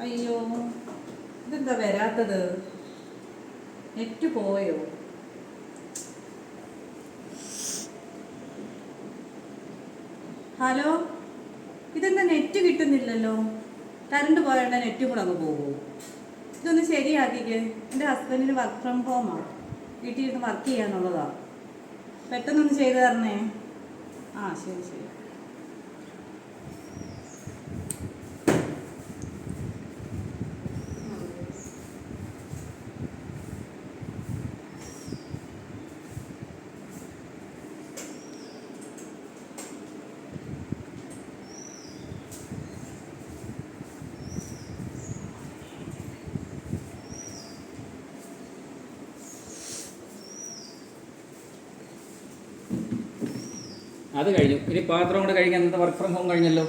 അയ്യോ, ഇതെന്താ വരാത്തത്? നെറ്റ് പോയോ? ഹലോ, ഇതെന്താ നെറ്റ് കിട്ടുന്നില്ലല്ലോ? കറണ്ട് പോയാൽ നെറ്റും കൂടെ അങ്ങ് പോകുമോ? ഇതൊന്ന് ശരിയാക്കിക്ക്. എൻ്റെ ഹസ്ബൻഡിന് വർക്ക് ഫ്രം ഹോമാണ്, വീട്ടിൽ ഇരുന്ന് വർക്ക് ചെയ്യാനുള്ളതാണ്. പെട്ടെന്നൊന്ന് ചെയ്തു തരണേ. ആ, ശരി ശരി. അത് കഴിഞ്ഞു. ഇനി പാത്രം കൂടെ കഴിക്കാൻ. വർക്ക് ഫ്രം ഹോം കഴിഞ്ഞല്ലോ.